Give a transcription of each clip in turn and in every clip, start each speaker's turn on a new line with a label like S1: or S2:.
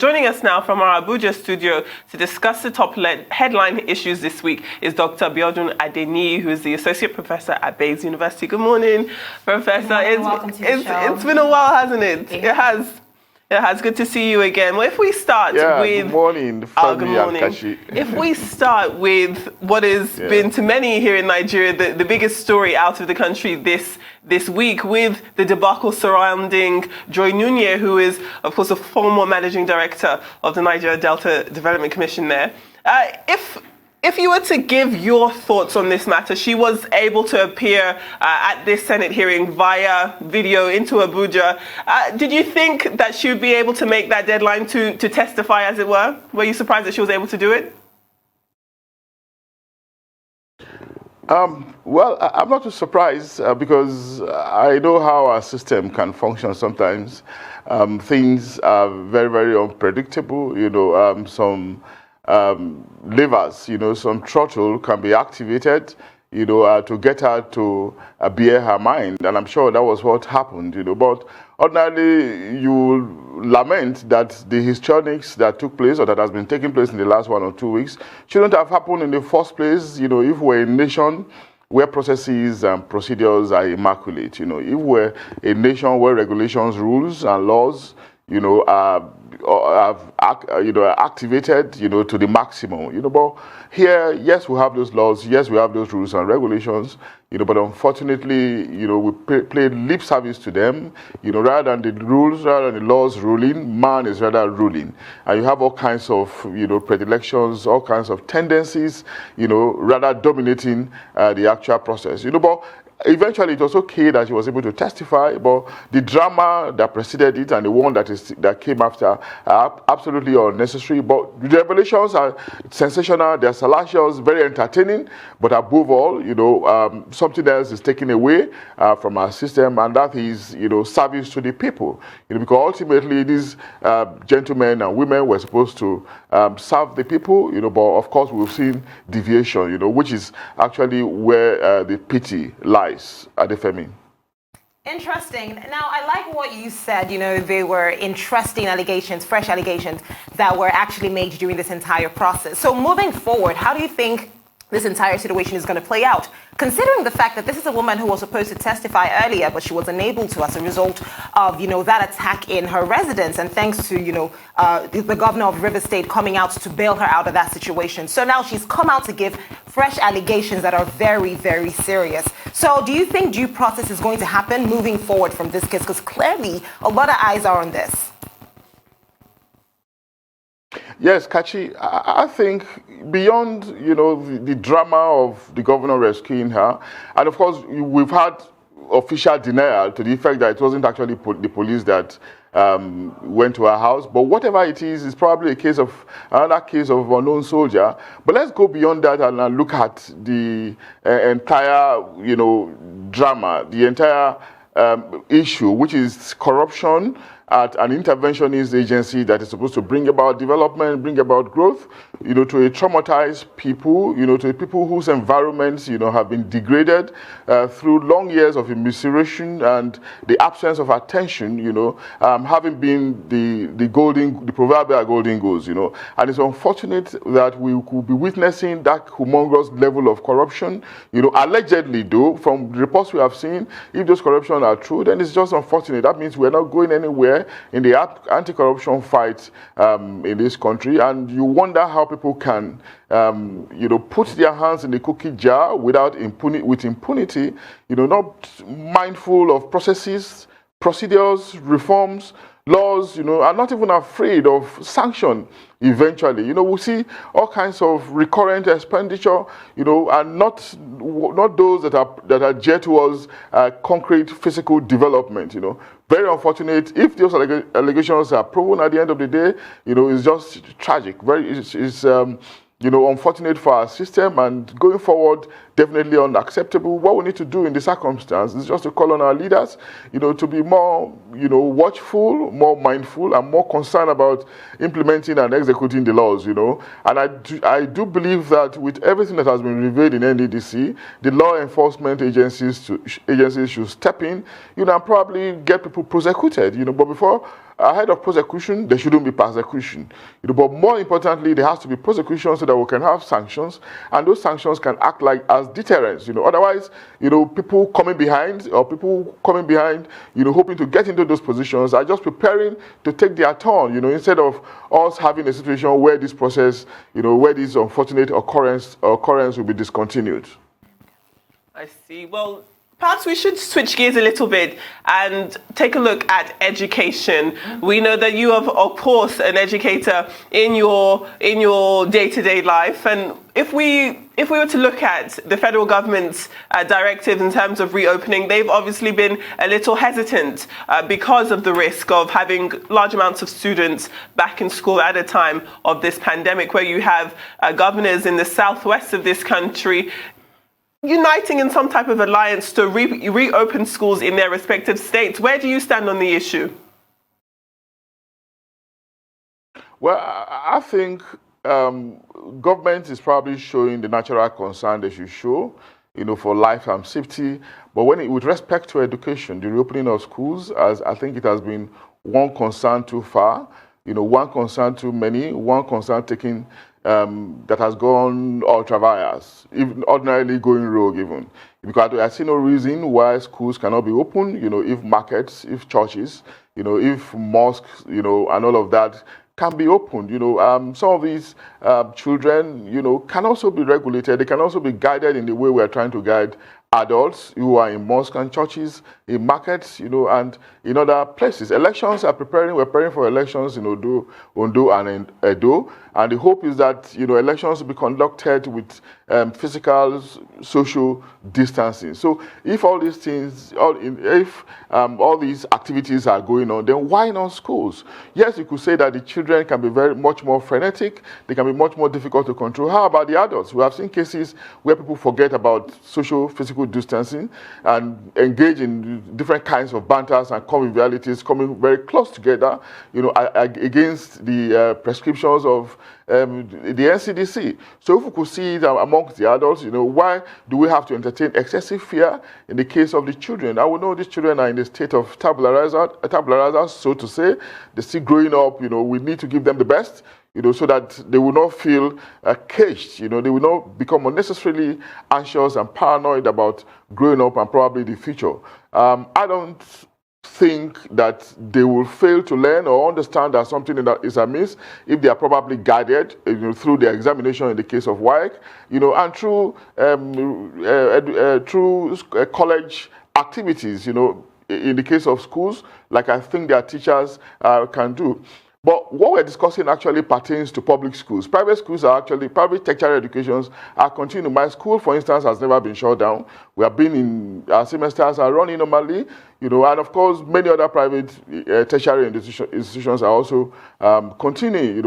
S1: Joining us now from our Abuja studio to discuss the top headline issues this week is Dr. Biodun Adeniyi, who is the Associate Professor at Bayes University. Good morning, Professor.
S2: Welcome to the show.
S1: It's been a while, hasn't it? It has. It's good to see you again. Well, if we start with...
S3: Good morning,
S1: good morning. If we start with what has been to many here in Nigeria, the biggest story out of the country this week, with the debacle surrounding Nunieh, who is, of course, a former managing director of the Nigeria Delta Development Commission there. If you were to give your thoughts on this matter, she was able to appear at this Senate hearing via video into Abuja. Did you think that she would be able to make that deadline to testify, as it were? Were you surprised that she was able to do it?
S3: Well, I'm not too surprised because I know how our system can function sometimes. Things are very, very unpredictable. Some levers, some throttle can be activated, to get her to bear her mind. And I'm sure that was what happened, But ordinarily, you lament that the histrionics that took place or that has been taking place in the last 1 or 2 weeks shouldn't have happened in the first place, if we're a nation where processes and procedures are immaculate, if we're a nation where regulations, rules, and laws, are activated, to the maximum, But here, yes, we have those laws, yes, we have those rules and regulations, but unfortunately, we played lip service to them, rather than the rules, rather than the laws ruling, man is rather ruling. And you have all kinds of, predilections, all kinds of tendencies, rather dominating the actual process, But eventually, it was okay that she was able to testify, but the drama that preceded it and the one that came after are absolutely unnecessary. But the revelations are sensational, they're salacious, very entertaining, but above all, something else is taken away from our system, and that is, service to the people. Because ultimately, these gentlemen and women were supposed to serve the people, but of course, we've seen deviation, which is actually where the pity lies. Adefemi.
S2: Interesting. Now, I like what you said. They were interesting allegations, fresh allegations that were actually made during this entire process. So moving forward, how do you think this entire situation is going to play out, considering the fact that this is a woman who was supposed to testify earlier, but she was unable to as a result of, that attack in her residence, and thanks to, the governor of River State coming out to bail her out of that situation. So now she's come out to give fresh allegations that are very, very serious. So do you think due process is going to happen moving forward from this case? Because clearly a lot of eyes are on this.
S3: Yes, Kachi, I think beyond, the drama of the governor rescuing her, and of course, we've had official denial to the effect that it wasn't actually the police that went to her house. But whatever it is, it's probably another case of unknown soldier. But let's go beyond that and look at the entire, drama, the entire issue, which is corruption at an interventionist agency that is supposed to bring about development, bring about growth, to a traumatized people, to people whose environments, have been degraded through long years of immiseration and the absence of attention, having been the proverbial golden goose, And it's unfortunate that we could be witnessing that humongous level of corruption, allegedly though, from the reports we have seen, if those corruption are true, then it's just unfortunate. That means we're not going anywhere in the anti-corruption fight in this country, and you wonder how people can, put their hands in the cookie jar with impunity, not mindful of processes, procedures, reforms, laws, are not even afraid of sanction eventually. We see all kinds of recurrent expenditure, and not those that are geared towards concrete physical development, Very unfortunate. If those allegations are proven at the end of the day, it's just tragic. It's unfortunate for our system, and going forward, definitely unacceptable. What we need to do in this circumstance is just to call on our leaders, to be more, watchful, more mindful, and more concerned about implementing and executing the laws, And I do believe that with everything that has been revealed in NDDC, the law enforcement agencies should step in, and probably get people prosecuted, But before, ahead of prosecution, there shouldn't be persecution. But more importantly, there has to be prosecution so that we can have sanctions, and those sanctions can act like as deterrents. Otherwise, people coming behind, hoping to get into those positions are just preparing to take their turn. Instead of us having a situation where this process, where this unfortunate occurrence will be discontinued.
S1: I see. Well, perhaps we should switch gears a little bit and take a look at education. We know that you are, of course, an educator in your day-to-day life, and if we were to look at the federal government's directives in terms of reopening, they've obviously been a little hesitant because of the risk of having large amounts of students back in school at a time of this pandemic, where you have governors in the southwest of this country uniting in some type of alliance to reopen schools in their respective states. Where do you stand on the issue?
S3: Well, I think government is probably showing the natural concern they should show, for life and safety. But with respect to education, the reopening of schools, as I think it has been one concern too far, one concern too many, one concern taking that has gone ultra vires, even ordinarily going rogue even. Because I see no reason why schools cannot be open, if markets, if churches, if mosques, and all of that can be opened. Some of these children, can also be regulated. They can also be guided in the way we are trying to guide adults who are in mosques and churches, in markets, and in other places. Elections are preparing. We're preparing for elections in Ondo and in Edo. And the hope is that, elections will be conducted with physical, social distancing. So if all these things, all these activities are going on, then why not schools? Yes, you could say that the children can be very much more frenetic. They can be much more difficult to control. How about the adults? We have seen cases where people forget about social, physical distancing and engage in different kinds of banters and convivialities, coming very close together, against the prescriptions of the NCDC. So if we could see it amongst the adults, why do we have to entertain excessive fear in the case of the children? I would know these children are in a state of tabula rasa, so to say. They're still growing up. We need to give them the best, so that they will not feel caged. They will not become unnecessarily anxious and paranoid about growing up and probably the future. I don't think that they will fail to learn or understand that something that is amiss if they are probably guided through their examination in the case of WAEC, and through college activities, in the case of schools, like I think their teachers can do. But what we're discussing actually pertains to public schools. Private schools are actually, private tertiary educations are continuing. My school, for instance, has never been shut down. We have been in, our semesters are running normally, and of course, many other private tertiary institutions are also continuing,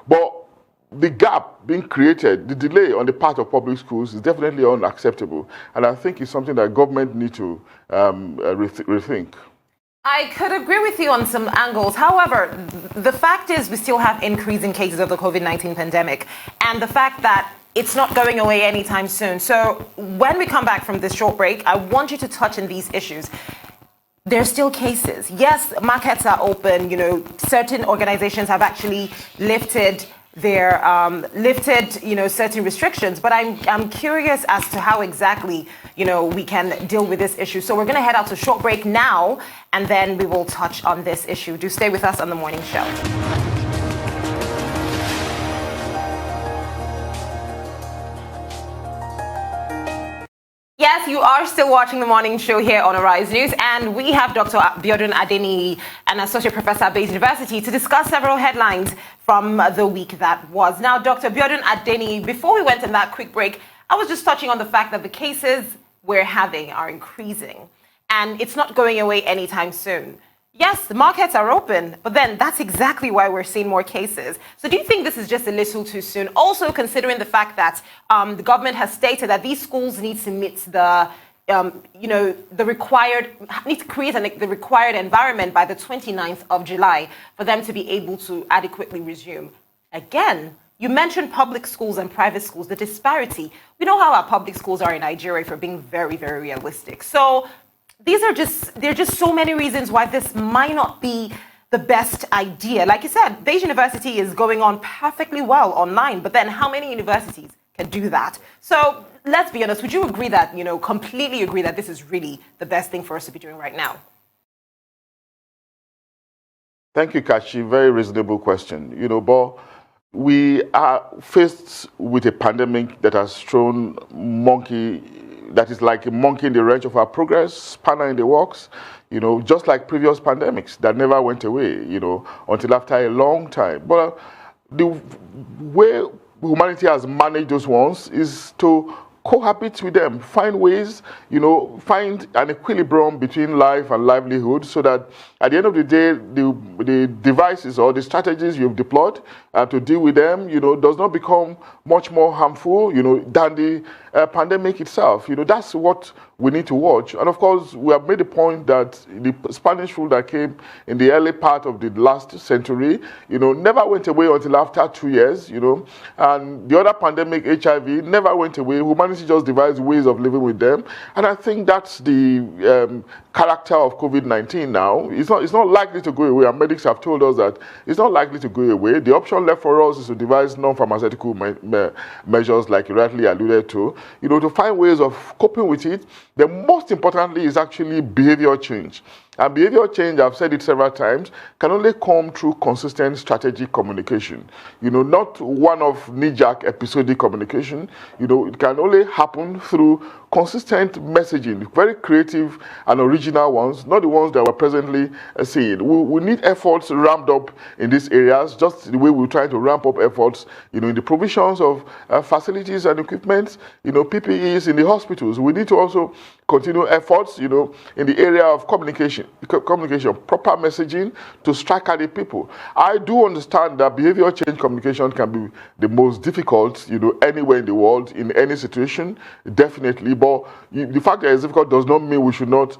S3: but the gap being created, the delay on the part of public schools is definitely unacceptable. And I think it's something that government need to rethink.
S2: I could agree with you on some angles. However, the fact is we still have increasing cases of the COVID-19 pandemic, and the fact that it's not going away anytime soon. So when we come back from this short break, I want you to touch on these issues. There's still cases. Yes, markets are open. Certain organizations have actually lifted their certain restrictions, but I'm curious as to how exactly we can deal with this issue. So we're going to head out to a short break now, and then we will touch on this issue. Do stay with us on the morning show. Yes, you are still watching the morning show here on Arise News, and we have Dr. Biodun Adeniyi, an associate professor at Bayes University, to discuss several headlines from the week that was. Now, Dr. Biodun Adeniyi, before we went on that quick break, I was just touching on the fact that the cases we're having are increasing, and it's not going away anytime soon. Yes, the markets are open, but then that's exactly why we're seeing more cases. So do you think this is just a little too soon? Also considering the fact that the government has stated that these schools need to meet the need to create the required environment by the 29th of July for them to be able to adequately resume. Again, you mentioned public schools and private schools, the disparity. We know how our public schools are in Nigeria, for being very, very realistic. So there are just so many reasons why this might not be the best idea. Like you said, Beige University is going on perfectly well online, but then how many universities can do that? So let's be honest, would you agree that, completely agree that this is really the best thing for us to be doing right now?
S3: Thank you, Kachi. Very reasonable question. But we are faced with a pandemic that has thrown that is like a monkey in the wrench of our progress, spanner in the works, just like previous pandemics that never went away, until after a long time. But the way humanity has managed those ones is to cohabit with them, find ways, find an equilibrium between life and livelihood so that at the end of the day, the devices or the strategies you've deployed to deal with them, does not become much more harmful, than the pandemic itself. That's what we need to watch. And of course, we have made the point that the Spanish flu that came in the early part of the last century, never went away until after 2 years, and the other pandemic, HIV, never went away. Humanity just devised ways of living with them. And I think that's the character of COVID-19 now. It's not likely to go away, and medics have told us that it's not likely to go away. The option left for us is to devise non-pharmaceutical measures, like you rightly alluded to, to find ways of coping with it. The most importantly is actually behavior change. And behavior change, I've said it several times, can only come through consistent strategic communication. Not one-off knee-jerk episodic communication. It can only happen through consistent messaging, very creative and original ones, not the ones that we're presently seeing. We need efforts ramped up in these areas, just the way we're trying to ramp up efforts, in the provisions of facilities and equipment, PPEs in the hospitals. We need to also continue efforts, in the area of communication, proper messaging to strike at the people. I do understand that behavior change communication can be the most difficult, anywhere in the world, in any situation, definitely. But the fact that it's difficult does not mean we should not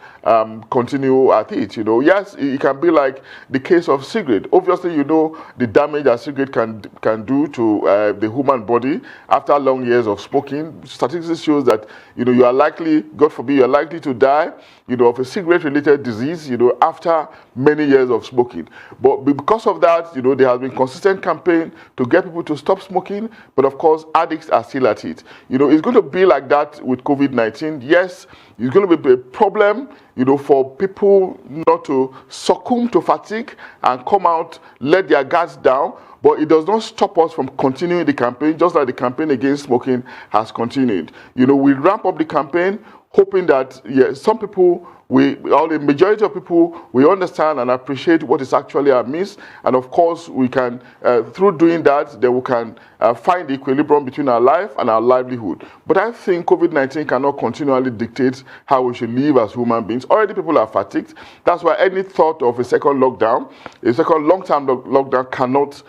S3: continue at it. Yes, it can be like the case of cigarette. Obviously, the damage that cigarette can do to the human body after long years of smoking. Statistics shows that you are likely, God forbid, you are likely to die, of a cigarette-related disease, after many years of smoking. But because of that, there has been consistent campaign to get people to stop smoking. But of course, addicts are still at it. It's going to be like that with COVID-19. Yes, it's going to be a problem, for people not to succumb to fatigue and come out, let their guards down. But it does not stop us from continuing the campaign, just like the campaign against smoking has continued. We ramp up the campaign, hoping that some people, the majority of people, we understand and appreciate what is actually amiss. And of course, we can, through doing that, then we can find the equilibrium between our life and our livelihood. But I think COVID-19 cannot continually dictate how we should live as human beings. Already people are fatigued. That's why any thought of a second lockdown, a second long-term lockdown cannot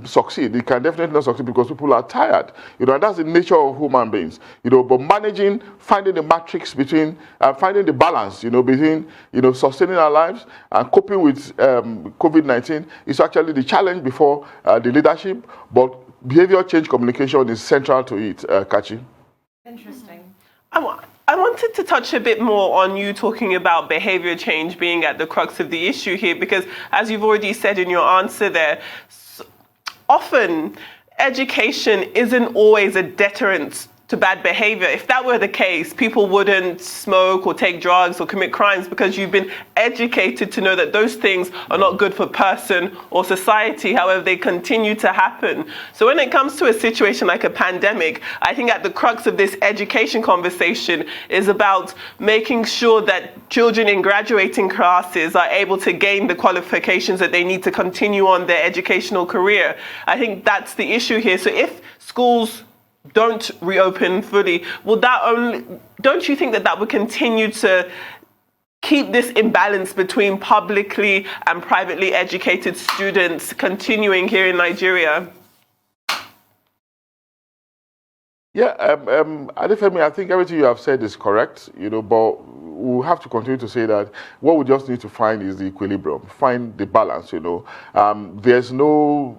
S3: succeed. It can definitely not succeed because people are tired. And that's the nature of human beings. But managing, finding the matrix between, finding the balance, between, sustaining our lives and coping with COVID-19 is actually the challenge before the leadership. But behavior change communication is central to it, Kachi.
S2: Interesting.
S1: I wanted to touch a bit more on you talking about behavior change being at the crux of the issue here, because as you've already said in your answer there, often education isn't always a deterrent to bad behavior. If that were the case, people wouldn't smoke or take drugs or commit crimes because you've been educated to know that those things are not good for person or society. However, they continue to happen. So when it comes to a situation like a pandemic, I think at the crux of this education conversation is about making sure that children in graduating classes are able to gain the qualifications that they need to continue on their educational career. I think that's the issue here. So if schools don't reopen fully, don't you think that would continue to keep this imbalance between publicly and privately educated students continuing here in Nigeria?
S3: Yeah, Adefemi, I think everything you have said is correct, but we'll have to continue to say that what we just need to find is the equilibrium, find the balance, There's no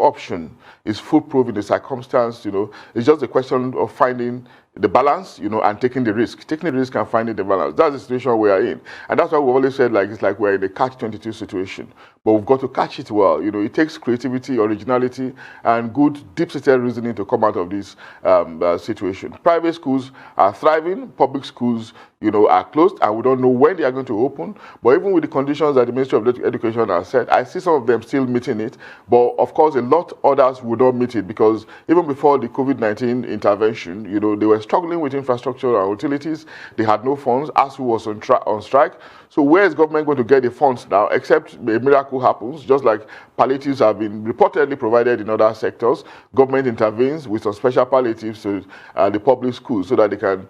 S3: option is foolproof in the circumstance, It's just a question of finding the balance, and taking the risk. Taking the risk and finding the balance. That's the situation we are in. And that's why we've always said, it's like we're in a catch-22 situation. But we've got to catch it well. It takes creativity, originality, and good deep-seated reasoning to come out of this situation. Private schools are thriving. Public schools, are closed, and we don't know when they are going to open. But even with the conditions that the Ministry of Education has set, I see some of them still meeting it. But of course, a lot others would not meet it, because even before the COVID-19 intervention, they were struggling with infrastructure and utilities. They had no funds. ASU was on strike. So where is government going to get the funds now, except a miracle happens, just like palliatives have been reportedly provided in other sectors. Government intervenes with some special palliatives to the public schools so that they can,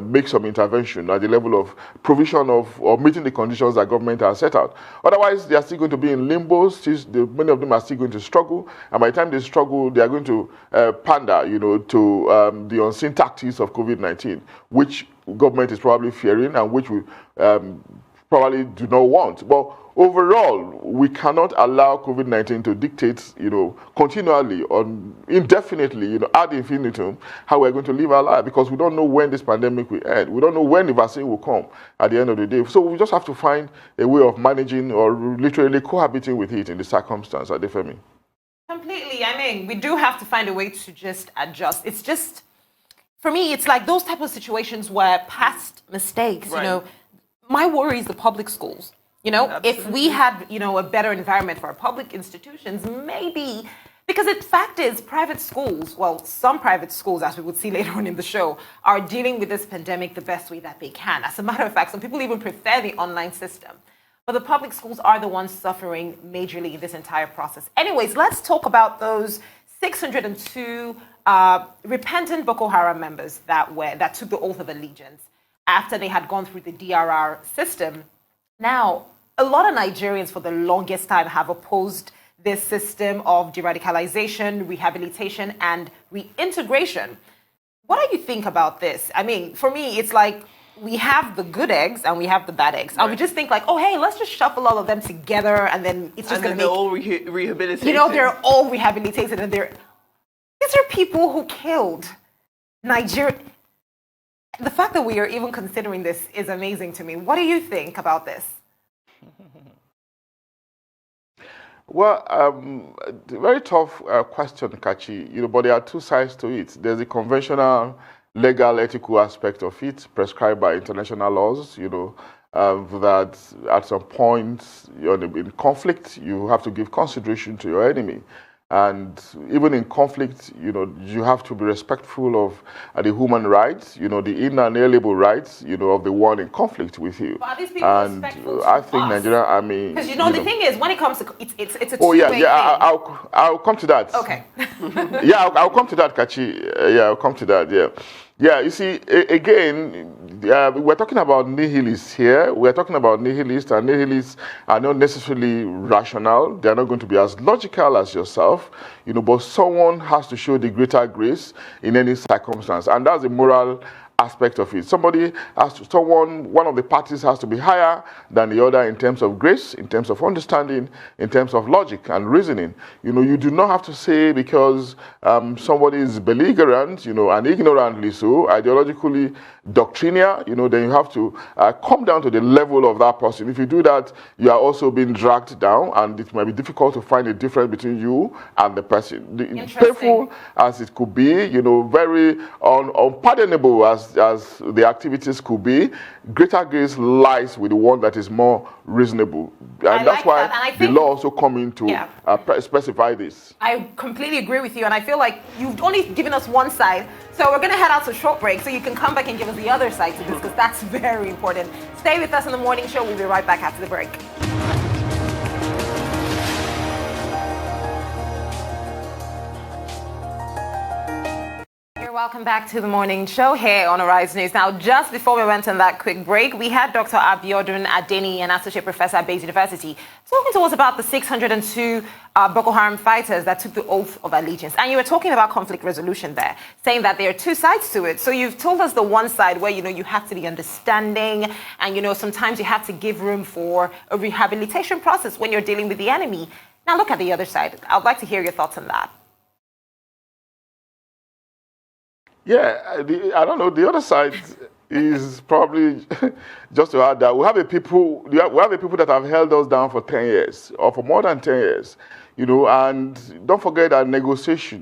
S3: make some intervention at the level of provision of or meeting the conditions that government has set out. Otherwise, they are still going to be in limbo. Many of them are still going to struggle, and by the time they struggle, they are going to pander, to the unseen tactics of COVID-19, which government is probably fearing and which we probably do not want. But overall, we cannot allow COVID-19 to dictate, continually or indefinitely, ad infinitum, how we're going to live our life, because we don't know when this pandemic will end. We don't know when the vaccine will come at the end of the day. So we just have to find a way of managing or literally cohabiting with it in the circumstance, Adefemi.
S2: Completely. I mean, we do have to find a way to just adjust. It's just, for me, it's like those type of situations where past mistakes,
S1: Right.
S2: My worry is the public schools.
S1: Absolutely.
S2: If we had, a better environment for our public institutions, maybe, because the fact is private schools, well, some private schools, as we would see later on in the show, are dealing with this pandemic the best way that they can. As a matter of fact, some people even prefer the online system. But the public schools are the ones suffering majorly in this entire process. Anyways, let's talk about those 602 repentant Boko Haram members that took the oath of allegiance after they had gone through the DRR system. Now, a lot of Nigerians for the longest time have opposed this system of de-radicalization, rehabilitation, and reintegration. What do you think about this? I mean, for me, it's like we have the good eggs and we have the bad eggs. Right. And we just think like, oh, hey, let's just shuffle all of them together and then it's just going to make...
S1: they're all rehabilitated.
S2: They're all rehabilitated and these are people who killed Nigeria. The fact that we are even considering this is amazing to me. What do you think about this?
S3: Well, very tough question, Kachi. But there are two sides to it. There's the conventional, legal, ethical aspect of it, prescribed by international laws. That at some point in conflict, you have to give consideration to your enemy. And even in conflict, you have to be respectful of the human rights, the inalienable rights, of the one in conflict with you.
S2: But are these people
S3: and
S2: respectful
S3: I
S2: to
S3: think
S2: us?
S3: Nigeria, I mean...
S2: Because the thing is, when it comes to... It's a two-way
S3: Oh, yeah,
S2: thing.
S3: I'll come to that.
S2: Okay.
S3: I'll come to that, Kachi. I'll come to that, yeah. Yeah, you see, again, we're talking about nihilists here. We're talking about nihilists, and nihilists are not necessarily rational. They're not going to be as logical as yourself, but someone has to show the greater grace in any circumstance, and that's the moral aspect of it. One of the parties has to be higher than the other in terms of grace, in terms of understanding, in terms of logic and reasoning. You do not have to say because somebody is belligerent, and ignorantly so, ideologically doctrinaire, then you have to come down to the level of that person. If you do that, you are also being dragged down, and it might be difficult to find a difference between you and the person. Painful as it could be, very unpardonable as the activities could be, greater grace lies with the one that is more reasonable. And that's why the law also come in to specify this.
S2: I completely agree with you, and I feel like you've only given us one side, so we're going to head out to a short break so you can come back and give us the other side to this, because that's very important. Stay with us in the morning show. We'll be right back after the break. Welcome back to the morning show here on Arise News. Now, just before we went on that quick break, we had Dr. Biodun Adeniyi, an associate professor at Bayes University, talking to us about the 602 Boko Haram fighters that took the oath of allegiance. And you were talking about conflict resolution there, saying that there are two sides to it. So you've told us the one side where, you have to be understanding and, sometimes you have to give room for a rehabilitation process when you're dealing with the enemy. Now look at the other side. I'd like to hear your thoughts on that.
S3: Yeah, I don't know. The other side is probably just to add that we have a people that have held us down for 10 years or for more than 10 years, and don't forget that negotiation,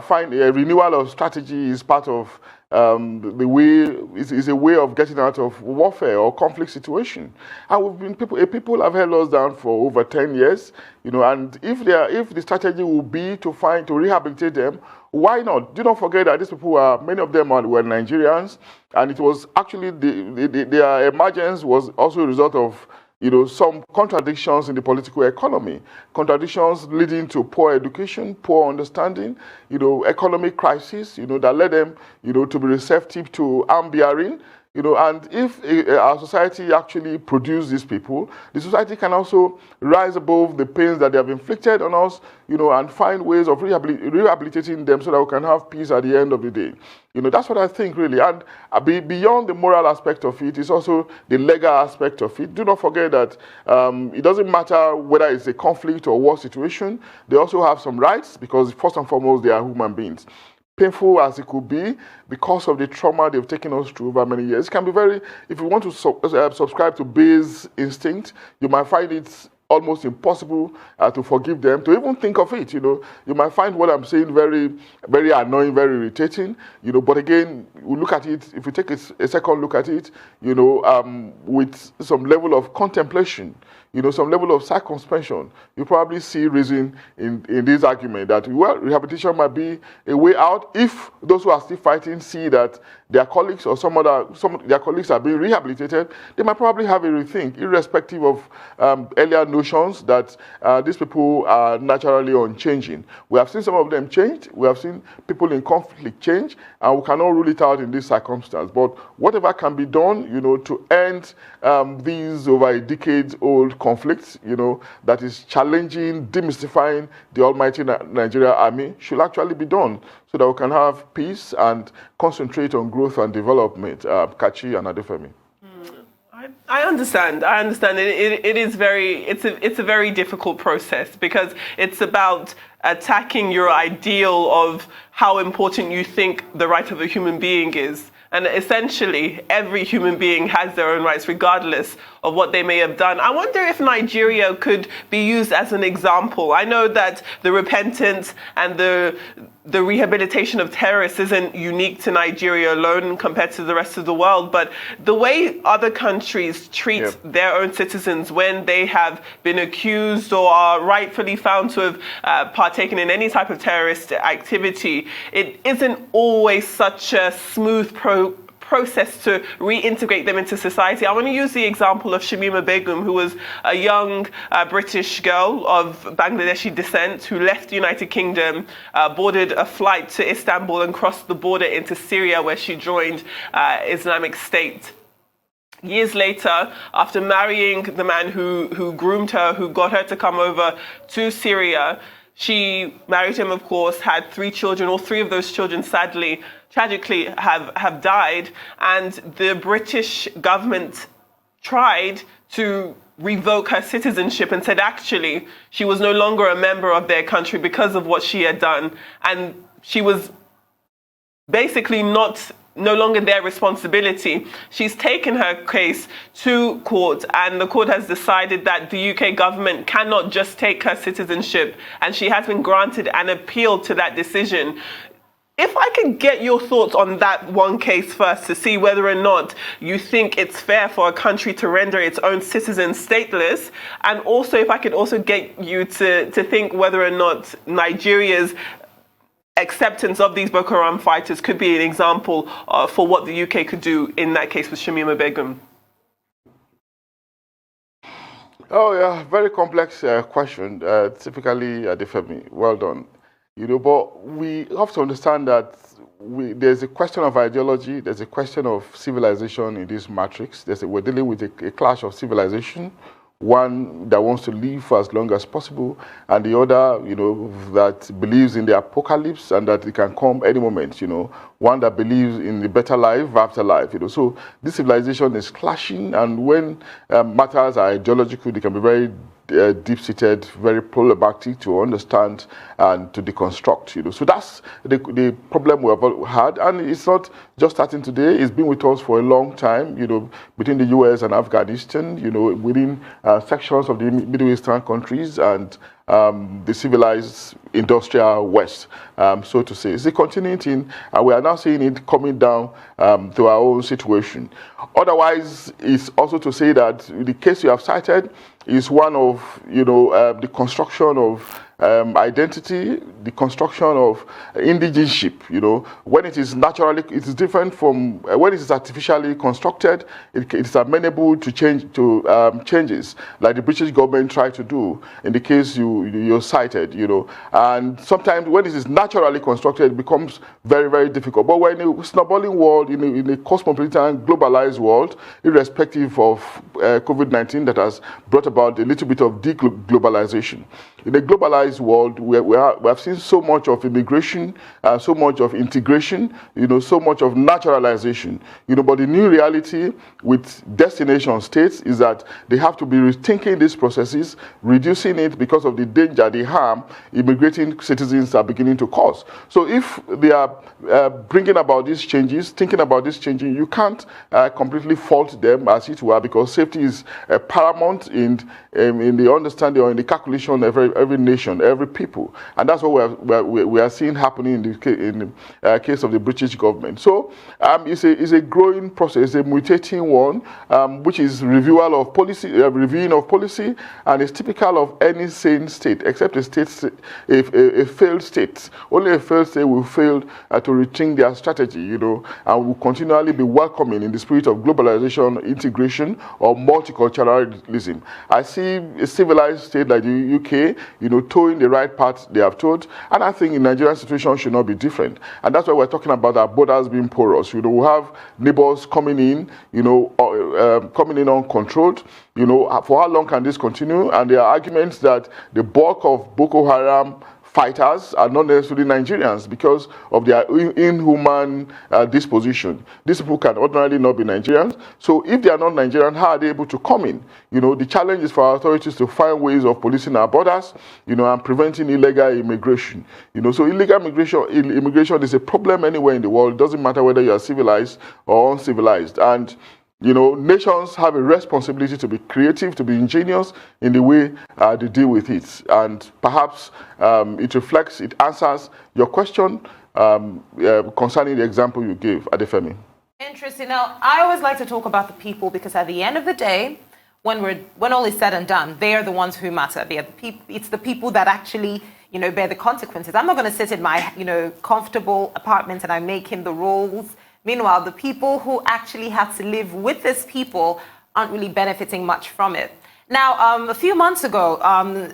S3: find a renewal of strategy is part of the way is a way of getting out of warfare or conflict situation. And we've been people have held us down for over 10 years, and if the strategy will be to rehabilitate them, why not? Do not forget that these people many of them were Nigerians, and it was actually their emergence was also a result of some contradictions in the political economy, contradictions leading to poor education, poor understanding, economic crisis, that led them, to be receptive to arm bearing. And if our society actually produces these people, the society can also rise above the pains that they have inflicted on us, and find ways of rehabilitating them so that we can have peace at the end of the day. That's what I think, really. And beyond the moral aspect of it, it's also the legal aspect of it. Do not forget that it doesn't matter whether it's a conflict or war situation. They also have some rights because, first and foremost, they are human beings. Painful as it could be, because of the trauma they've taken us through over many years. It can be if you want to subscribe to base instinct, you might find it almost impossible to forgive them, to even think of it. You might find what I'm saying very, very annoying, very irritating. But again, we look at it. If we take a second look at it, with some level of contemplation, some level of circumspection, you probably see reason in this argument that, rehabilitation might be a way out if those who are still fighting see that their colleagues or some of their colleagues are being rehabilitated. They might probably have a rethink, irrespective of earlier notions that these people are naturally unchanging. We have seen some of them change. We have seen people in conflict change, and we cannot rule it out in this circumstance. But whatever can be done, to end these over a decade-old conflicts, that is challenging, demystifying the almighty Nigeria army, should actually be done so that we can have peace and concentrate on growth and development. Kachi and Adefemi.
S1: I understand. It's a very difficult process because it's about attacking your ideal of how important you think the right of a human being is. And essentially, every human being has their own rights, regardless of what they may have done. I wonder if Nigeria could be used as an example. I know that the repentance and the rehabilitation of terrorists isn't unique to Nigeria alone compared to the rest of the world, but the way other countries treat their own citizens when they have been accused or are rightfully found to have partaken in any type of terrorist activity, it isn't always such a smooth process to reintegrate them into society. I want to use the example of Shamima Begum, who was a young British girl of Bangladeshi descent who left the United Kingdom, boarded a flight to Istanbul and crossed the border into Syria, where she joined Islamic State. Years later, after marrying the man who groomed her, who got her to come over to Syria, she married him, of course, had 3 children. All 3 of those children, sadly, tragically, have died. And the British government tried to revoke her citizenship and said, actually, she was no longer a member of their country because of what she had done. And she was basically no longer their responsibility. She's taken her case to court, and the court has decided that the UK government cannot just take her citizenship, and she has been granted an appeal to that decision. If I could get your thoughts on that one case first to see whether or not you think it's fair for a country to render its own citizens stateless, and also if I could also get you to think whether or not Nigeria's acceptance of these Boko Haram fighters could be an example for what the UK could do in that case with Shamima Begum.
S3: Oh, yeah, very complex question. Typically, Adefemi, well done. But we have to understand that there's a question of ideology, there's a question of civilization in this matrix. We're dealing with a clash of civilization, one that wants to live for as long as possible, and the other, that believes in the apocalypse and that it can come any moment, one that believes in the better life after life, So this civilization is clashing, and when matters are ideological, they can be very deep-seated, very problematic to understand and to deconstruct. So that's the problem we've had, and it's not just starting today. It's been with us for a long time. Between the U.S. and Afghanistan. Within sections of the Middle Eastern countries and the civilized industrial West, so to say. It's a continuing thing, and we are now seeing it coming down to our own situation. Otherwise, it's also to say that the case you have cited is one of, the construction of identity, the construction of indigenship. When it is naturally, it is different from when it is artificially constructed. It is amenable to changes, like the British government tried to do in the case you cited. And sometimes when it is naturally constructed, it becomes very, very difficult. But when in a snowballing world, in a cosmopolitan, globalized world, irrespective of COVID-19 that has brought about a little bit of deglobalization. In a globalized world, we have seen so much of immigration, so much of integration, so much of naturalization. But the new reality with destination states is that they have to be rethinking these processes, reducing it because of the danger, the harm immigrating citizens are beginning to cause. So if they are bringing about these changes, thinking about this changing, you can't completely fault them, as it were, because safety is paramount in the understanding or in the calculation of every nation, every people, and that's what we are seeing happening in the case of the British government. So it's a growing process, a mutating one, which is reviewing of policy, and is typical of any sane state, except a failed state. Only a failed state will fail to rethink their strategy, and will continually be welcoming in the spirit of globalization, integration, or multiculturalism. I see a civilized state like the UK, towing the right path they have towed, and I think in Nigerian situation should not be different. And that's why we're talking about our borders being porous. We have neighbors coming in, coming in uncontrolled. For how long can this continue? And there are arguments that the bulk of Boko Haram fighters are not necessarily Nigerians because of their inhuman disposition. These people can ordinarily not be Nigerians. So if they are not Nigerian, how are they able to come in? The challenge is for our authorities to find ways of policing our borders, and preventing illegal immigration. So illegal immigration is a problem anywhere in the world. It doesn't matter whether you are civilized or uncivilized. And nations have a responsibility to be creative, to be ingenious in the way they deal with it. And perhaps it answers your question concerning the example you gave, Adefemi.
S2: Interesting. Now, I always like to talk about the people because at the end of the day, when all is said and done, they are the ones who matter. They are it's the people that actually, bear the consequences. I'm not going to sit in my, comfortable apartment and I'm making the rules. Meanwhile, the people who actually have to live with these people aren't really benefiting much from it. Now, a few months ago,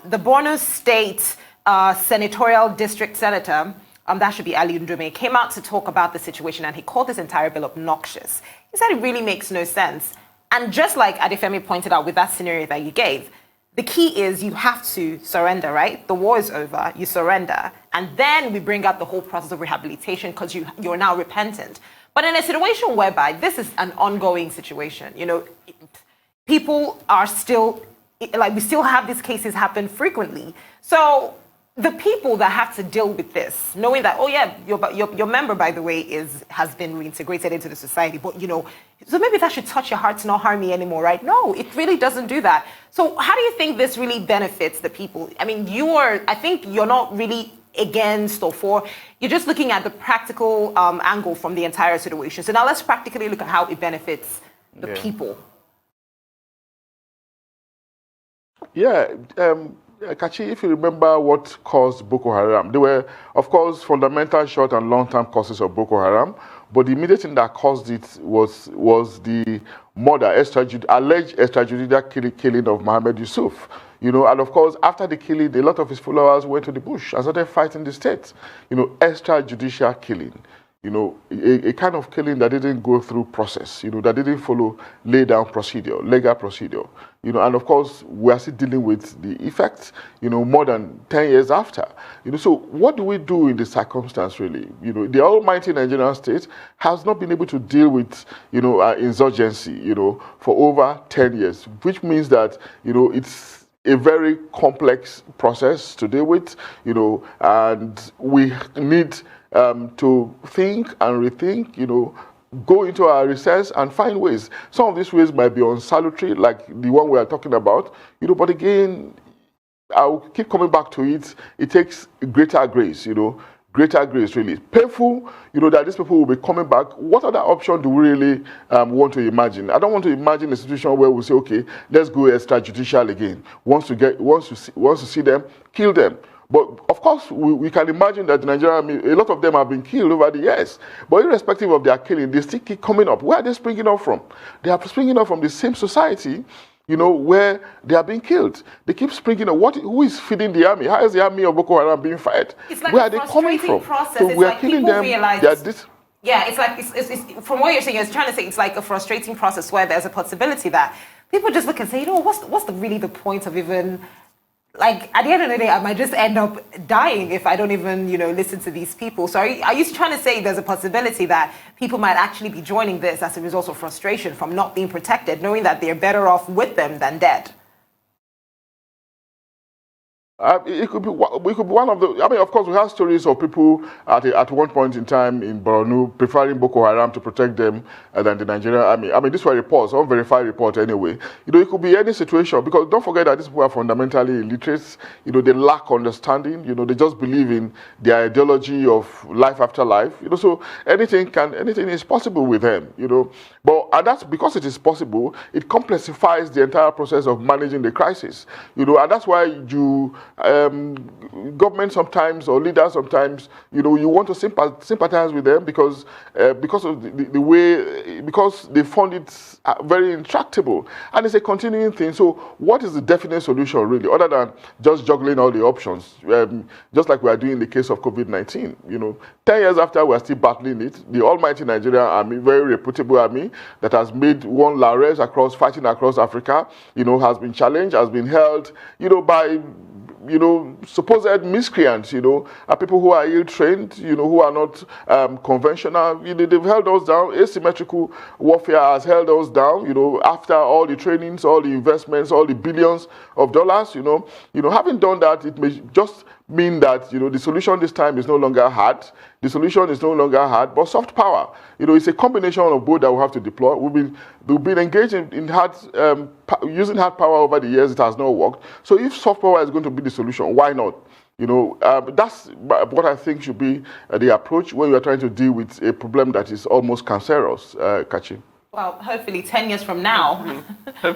S2: the Borno State Senatorial District Senator, that should be Ali Ndume, came out to talk about the situation, and he called this entire bill obnoxious. He said it really makes no sense. And just like Adefemi pointed out with that scenario that you gave, the key is you have to surrender, right? The war is over, you surrender. And then we bring up the whole process of rehabilitation because you're now repentant. But in a situation whereby this is an ongoing situation, people are still, we still have these cases happen frequently. So the people that have to deal with this, knowing that, your member, by the way, has been reintegrated into the society, but, so maybe that should touch your heart to not harm me anymore, right? No, it really doesn't do that. So how do you think this really benefits the people? I mean, I think you're not really against or for, you're just looking at the practical angle from the entire situation. So now let's practically look at how it benefits the people.
S3: Kachi, if you remember what caused Boko Haram, there were, of course, fundamental short and long-term causes of Boko Haram, but the immediate thing that caused it was the murder, alleged extrajudicial killing of Mohammed Yusuf. You know, and of course, after the killing, a lot of his followers went to the bush and started fighting the state. You know, extrajudicial killing. You know, a kind of killing that didn't go through process, you know, that didn't follow lay-down procedure, legal procedure, you know, and of course, we are still dealing with the effects, you know, more than 10 years after. You know, so what do we do in this circumstance, really? You know, the almighty Nigerian state has not been able to deal with, you know, insurgency, you know, for over 10 years, which means that, you know, it's a very complex process to deal with, you know, and we need to think and rethink, you know, go into our research and find ways. Some of these ways might be unsalutary, like the one we are talking about, you know, but again, I'll keep coming back to it. It takes greater grace, you know, greater grace, really. Painful, you know, that these people will be coming back. What other option do we really want to imagine? I don't want to imagine a situation where we say, okay, let's go extrajudicial again. Once you see them, kill them. But of course, we can imagine that the Nigerian army, a lot of them have been killed over the years. But irrespective of their killing, they still keep coming up. Where are they springing up from? They are springing up from the same society, you know, where they are being killed. They keep springing up. Who is feeding the army? How is the army of Boko Haram being fed?
S2: It's like
S3: where are they coming from?
S2: Process.
S3: So
S2: it's
S3: we are
S2: like
S3: killing them.
S2: Yeah, it's like, it's, from what you're saying, it's trying to say it's like a frustrating process where there's a possibility that people just look and say, you know, what's really the point of even... Like, at the end of the day, I might just end up dying if I don't even, you know, listen to these people. So are you trying to say there's a possibility that people might actually be joining this as a result of frustration from not being protected, knowing that they're better off with them than dead?
S3: It could be one of the. I mean, of course, we have stories of people at one point in time in Borno preferring Boko Haram to protect them than the Nigerian army. I mean, these were reports, unverified reports anyway. You know, it could be any situation, because don't forget that these people are fundamentally illiterate. You know, they lack understanding. You know, they just believe in their ideology of life after life. You know, so anything is possible with them. You know, and that's because it is possible. It complexifies the entire process of managing the crisis. You know, and that's why government sometimes, or leaders sometimes, you know, you want to sympathize with them because of the way, because they found it very intractable, and it's a continuing thing. So what is the definite solution, really, other than just juggling all the options, just like we are doing in the case of COVID-19? You know, 10 years after, we are still battling it. The almighty Nigerian army, very reputable army that has made one laurels fighting across Africa, you know, has been challenged, has been held, you know, by, you know, supposed miscreants, you know, people who are ill-trained, you know, who are not conventional. You know, they've held us down. Asymmetrical warfare has held us down, you know, after all the trainings, all the investments, all the billions of dollars, you know. Having done that, it may just mean that, you know, the solution this time is no longer hard. The solution is no longer hard, but soft power. You know, it's a combination of both that we have to deploy. We've been engaged in hard, using hard power over the years. It has not worked. So if soft power is going to be the solution, why not? You know, that's what I think should be the approach when we are trying to deal with a problem that is almost cancerous, Kachi.
S2: Well, hopefully 10 years from now,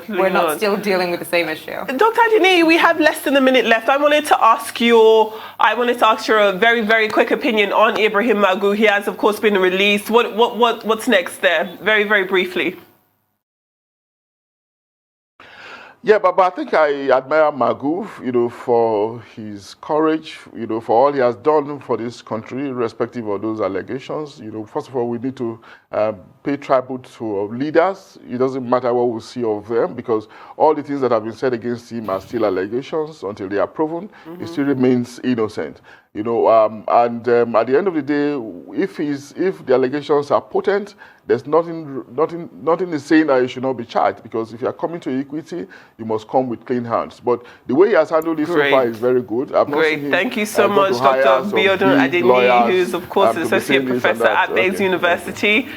S2: we're not still dealing with the same issue.
S1: Dr. Adeniyi, we have less than a minute left. I wanted to ask your very, very quick opinion on Ibrahim Magu. He has, of course, been released. What's next there? Very, very briefly.
S3: Yeah, but I think I admire Magu, you know, for his courage, you know, for all he has done for this country, irrespective of those allegations. You know, first of all, we need to pay tribute to our leaders. It doesn't matter what we see of them, because all the things that have been said against him are still allegations until they are proven. He still remains innocent. You know, at the end of the day, if the allegations are potent, there's nothing is saying that you should not be charged, because if you are coming to equity, you must come with clean hands. But the way he has handled it so far is very good. I've not seen him,
S1: Thank you so much, Dr. Biodun Adeniyi, who's, of course, an associate professor at University.